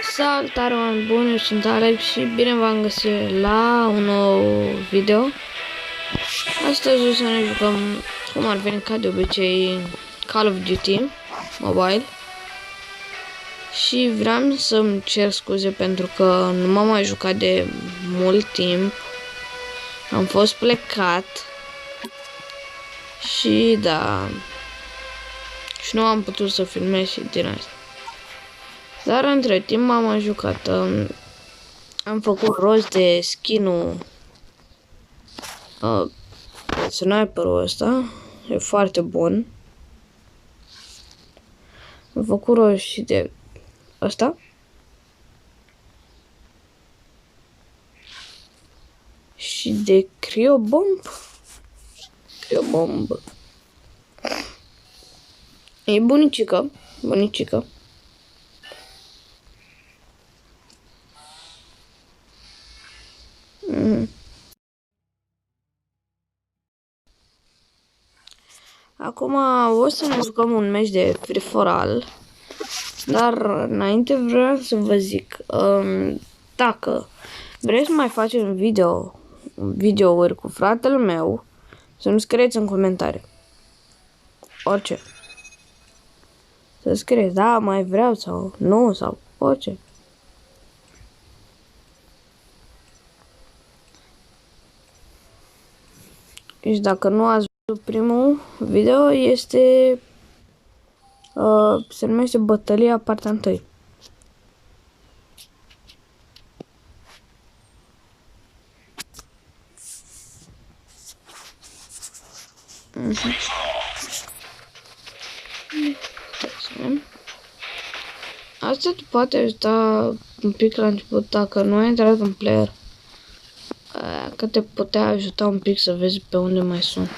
Salutare oameni buni, eu sunt Alex și bine v-am găsit la un nou video. Astăzi o să ne jucăm, cum ar veni ca de obicei, Call of Duty Mobile. Și vreau să-mi cer scuze pentru că nu m-am mai jucat de mult timp. Am fost plecat și da, și nu am putut să filmez și din asta. Dar între timp m-am mai jucat. Am făcut rost de skin-ul sniperul ăsta. E foarte bun. Am făcut rost și de asta. Și de Cryobomb. Cryobomb. E bunicică. Bunicică. Acum o să ne jucăm un meci de free for all. Dar înainte vreau să vă zic, dacă vreți să mai facem videouri cu fratele meu, să-mi scrieți în comentarii. Orice. Să scrieți, da, mai vreau sau nu, sau orice. Și dacă nu ați văzut primul video, se numește Bătălia partea 1. Asta te poate ajuta un pic la început dacă nu ai intrat în player. Că te putea ajuta un pic să vezi pe unde mai sunt.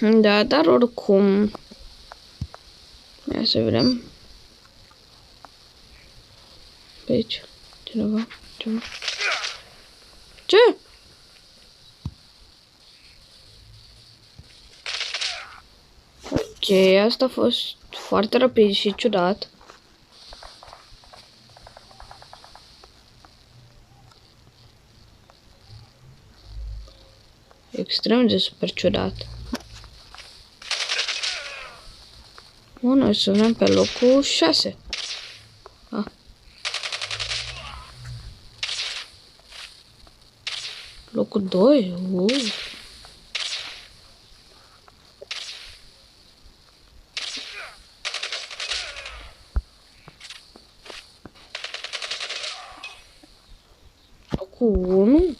Da, dar oricum. Ia să vedem. Pe aici. Ceva. Ce? Ok, asta a fost foarte rapid și ciudat. Extrem de super ciudat. Bun, noi suntem pe locul 6. Locul 2. Locul 1.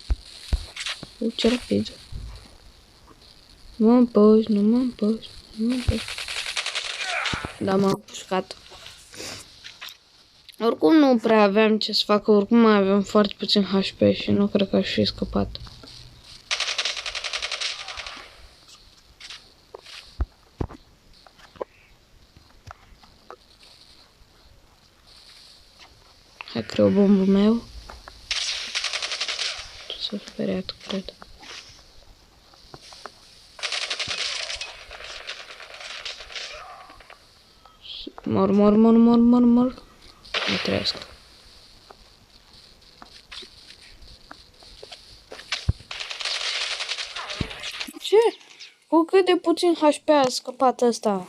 Ce rapid. Nu mă împăși, nu mă împăși, nu mă împăși. Da, m-am pușcat. Oricum nu prea aveam ce să fac, oricum mai aveam foarte puțin HP și nu cred că aș fi scăpat. Hai, Cryobombul meu. S-a speriat, cred. Mor. Nu trăiesc. Ce? Cu cât de puțin HP a scăpat ăsta?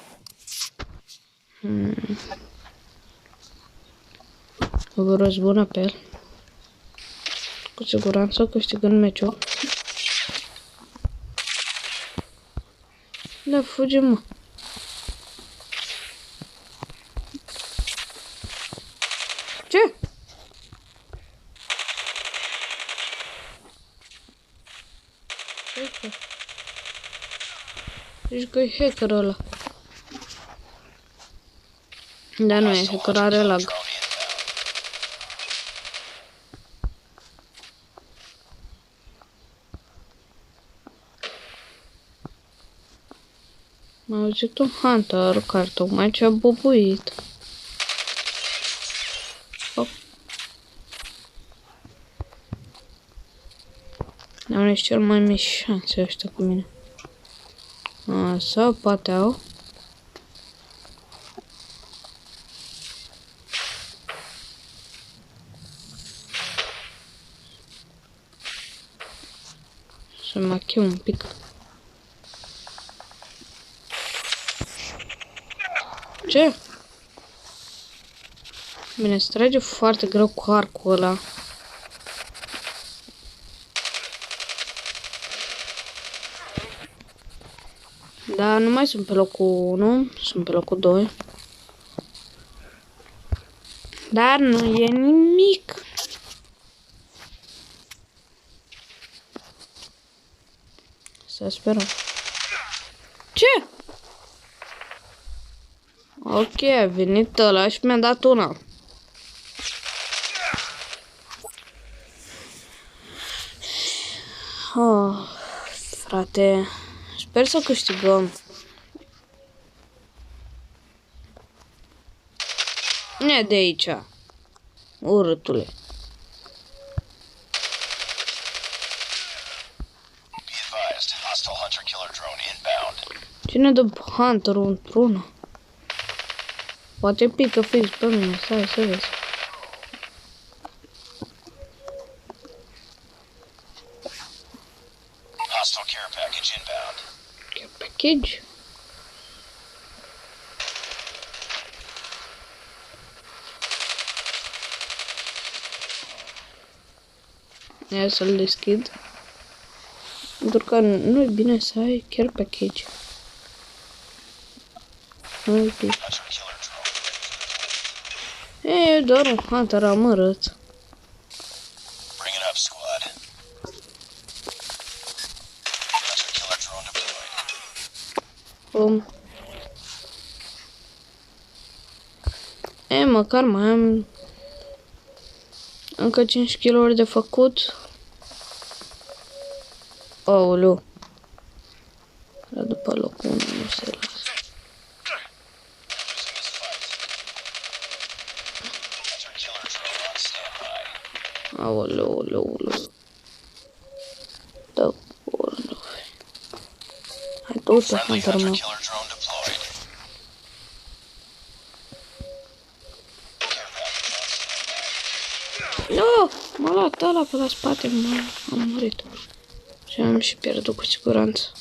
Vă răzbună pe el. Cu siguranță câștigând meciul. Da, fugi, mă. Ce? Zici că e hackerul ăla. Da, nu e hacker, are lag. M-a auzit un hunter care tocmai ce-a bubuit. Dar nu ești cel mai mic șanse ăștia cu mine. Sau poate au. să mă chem un pic. Ce? Bine, se trage foarte greu cu arcul ăla. Dar nu mai sunt pe locul 1, sunt pe locul 2. Dar nu e nimic. Să sperăm. Ce? Ok, a venit ăla și mi-a dat una. Oh, frate, sper să câștigăm. Ne de aici, urâtule. Cine dă Hunter-ul într-una? Poate pică fix pe mine, stai să vezi. Care package? Ia să-l deschid. Pentru că nu e bine să ai care package. Nu e bine. E doar un Hunter amărât. E, măcar mai am încă 5 kg de făcut. Aoleu. Dar după locul 1 nu se lasă. Aoleu, aoleu, aoleu. Da, porno. Hai, du-te, Hunter, mă. Nu! M-a luat ăla pe la spate, am murit. Și am și pierdut cu siguranță.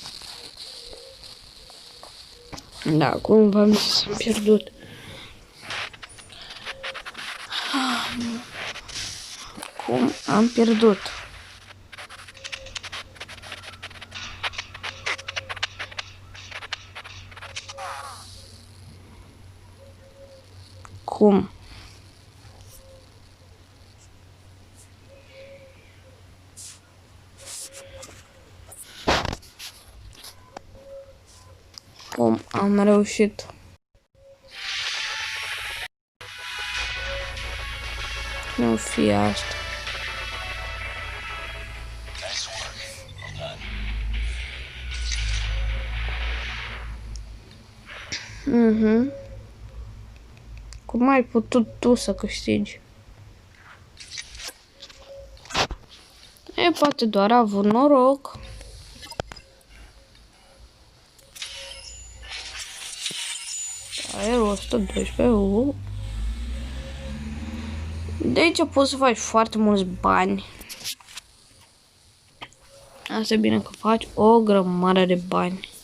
Da, cum v-am zis, am pierdut. Cum am pierdut? Cum? Cum am reușit? Nu fi asta. Cum ai putut tu să câștigi? E, poate doar a avut noroc. Aerul 112. De aici poți să faci foarte mulți bani. Asta e bine că faci o grămadă de bani.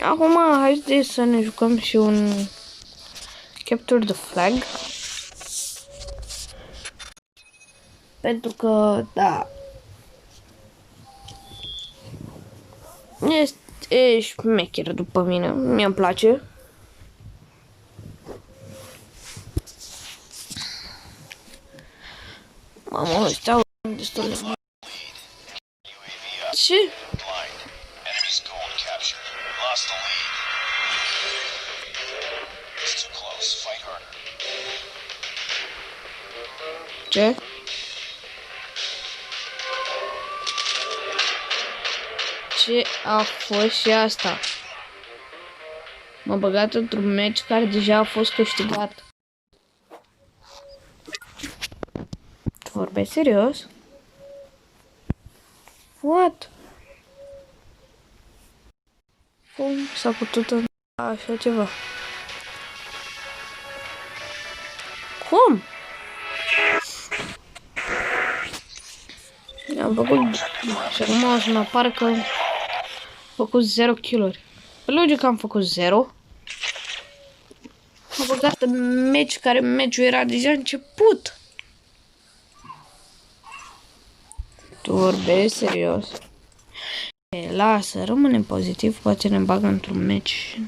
Acum, hai să ne jucăm și un Capture the Flag. Pentru că, da, e șmecher după mine, mi-mi place. Mamă, ăștia destul de mult. Ce? Ce? Ce a fost și asta? M-a băgat într-un meci care deja a fost câștigat. Tu vorbești serios? What? Cum s-a putut Așa ceva. Cum? Am făcut... Și acum o să-mi apară că am făcut 0 kill-uri. Pe logică am făcut 0. Am băgat în meci care meciul era deja început. Tu vorbești serios? E, lasă, rămânem pozitiv, poate ne bagă într-un meci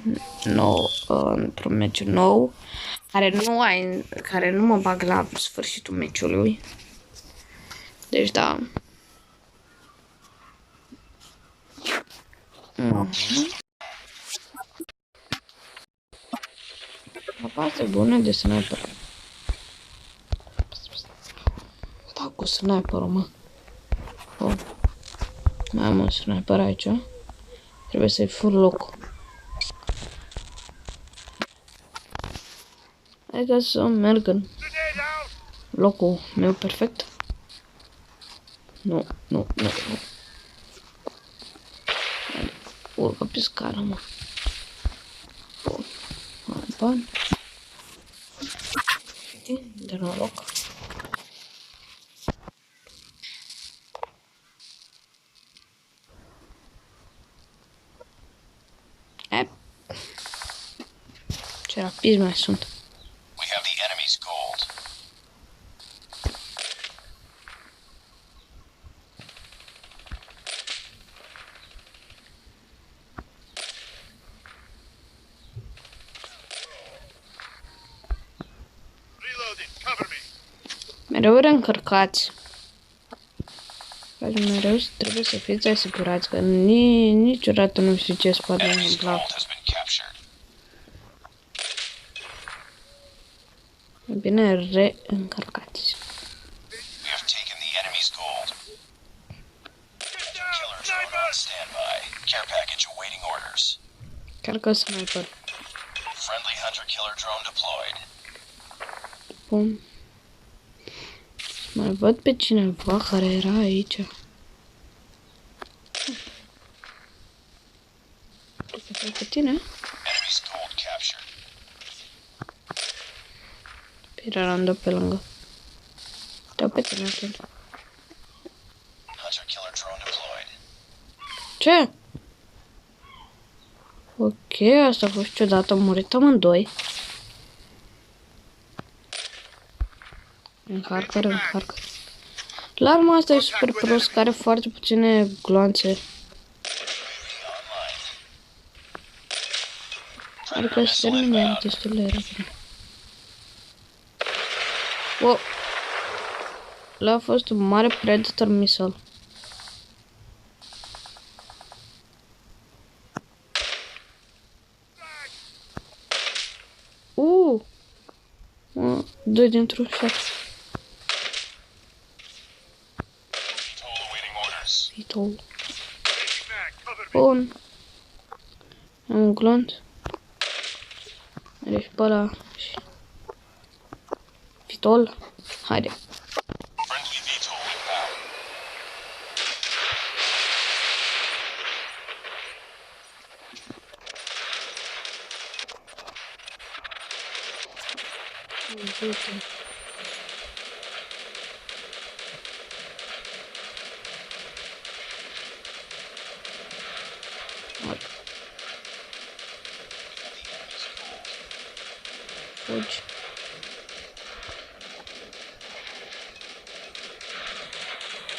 nou, într-un meci nou, care nu mă bag la sfârșitul meciului. Deci da. Apasă bună de sniper. Da, cu sniperul, mă. Oh. Mai am un sniper aici. Trebuie să-i fur locul. Adică să merg în locul meu perfect. Nu. Urcă pe scară, mă. Bun. Hai, bani. De noroc. Ce rapizi mai sunt. We have the enemy's gold. Reloading, cover me. Mereu reîncărcați. Mereu trebuie să fiți asigurați că niciodată nu știu ce spate în blav. Bine, reîncărcați. We have taken the enemy's gold. Killers are on standby. Care package awaiting orders. Chiar că sniper. Friendly hunter-killer drone deployed. Bun. Mai văd pe cineva care era aici. Pe tine? Enemy's gold captured. Era randă pe lângă. Dau pe tine atunci. Hunter-killer drone deployed. Ce? Ok, asta a fost ciudat, am murit amândoi. Încarcă. L'arma asta e super prost, care are foarte puține gloanțe. Adică se termină destul de repede. Wow. Ăla a fost un mare Predator missile. Doi dintr-un shot. Vitol. Bun. Am un glonț. Deci pe ăla. Vitol. Haide. Uite. Fugi.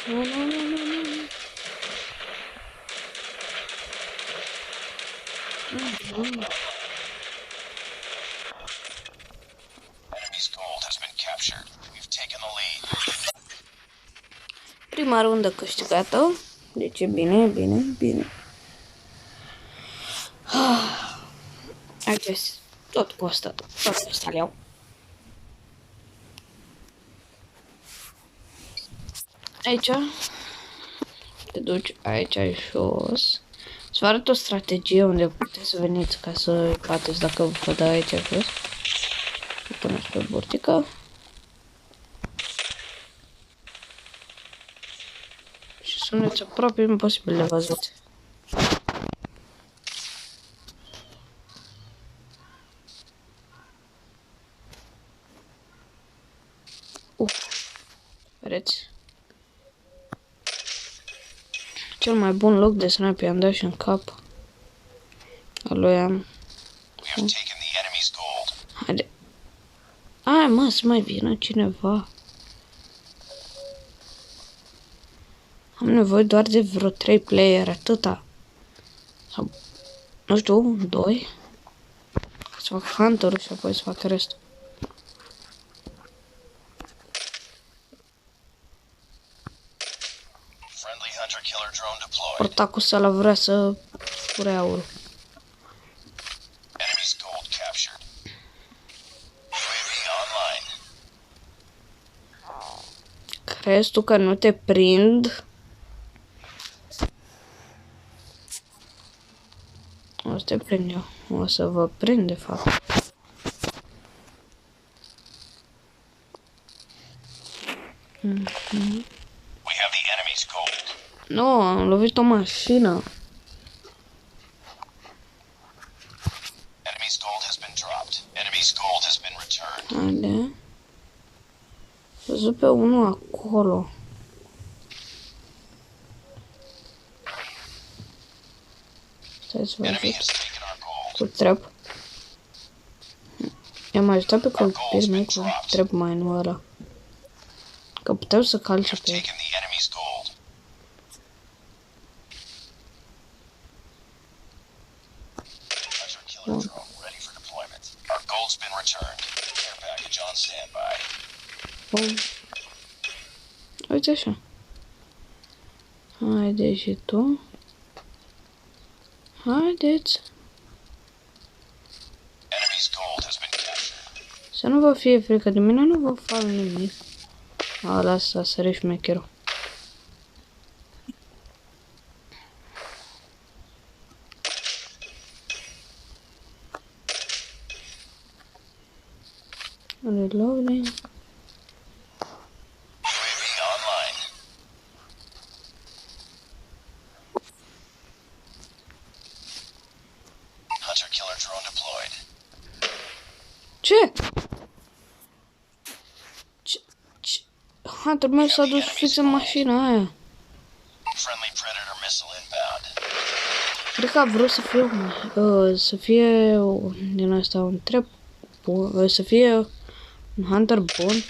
Nu. Enemy's gold has been captured. We've taken the lead. Prima rundă câștigată. Deci e bine. Aici tot costă. Tot ăsta le iau. Aici te duci aici jos. Să vă arăt o strategie unde puteți să veniți ca să bateți dacă vă dă aici jos. Să puneți pe burtică. Și suneți aproape imposibil de văzut. Vedeți? Cel mai bun loc de sniper i-am dat și în cap. Al lui am. We have taken the enemy's gold. Haide. Hai mă, să mai vină cineva. Am nevoie doar de vreo 3 player, atâta. Sau, nu știu, 2. Să fac hunter-ul și apoi să fac restul. Friendly hunter-killer drone deployed. Portacul ăla vrea să fure aurul. Enemy's gold captured. UAV online. Crezi tu că nu te prind? O să te prind eu. O să vă prind, de fapt. We have the enemy's gold. Nu, am lovit o mașină. Enemy's gold has been dropped. Enemy's gold has been returned. Haide. Văzut pe unul acolo. Stai să vă Enemy ajut. has taken our gold. Cu trap. I-am ajutat pe copiii mei cu trap mine-ul ăla. Că puteau să calce Have pe el. taken the enemy's gold. Hunter-killer drone ready for deployment. Our gold's been returned. Care package on standby. Bun. Uite așa. Haide și tu. Haideți. Enemy's gold has been captured. Să nu vă fie frică de mine, nu vă fac nimic. A, lasă, sări șmecherul. Reloading. UAV online. Hunter-killer drone deployed. Ce? Hunter meu s-a dus fix în mașina aia. Friendly Predator missile inbound. Cred că a vrut să fie din asta un trap bun, să fie un hunter bun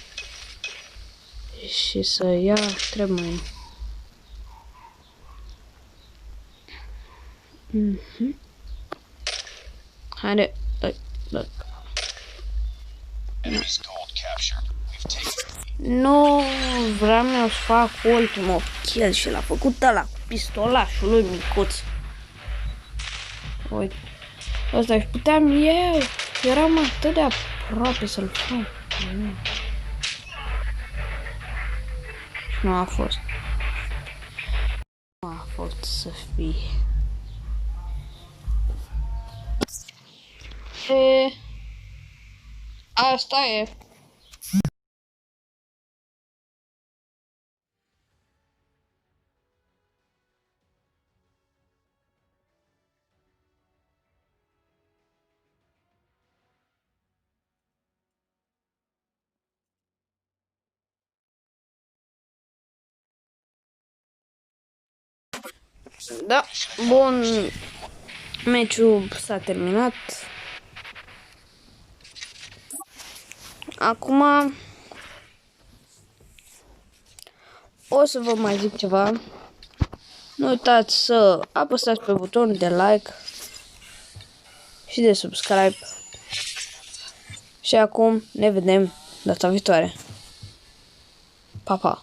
și să ia trap mine. Haide, dai. Enemy's gold captured. We've taken. Nu vreau să fac ultimul kill și l-a făcut ăla cu pistolașul lui micuț. Uite. Ăsta și puteam eu. Eram atât de aproape să-l fac. Și nu a fost. Nu a fost să fie. Asta e. Da, bun. Meciul s-a terminat. Acum o să vă mai zic ceva. Nu uitați să apăsați pe butonul de like și de subscribe. Și acum ne vedem data viitoare. Pa, pa!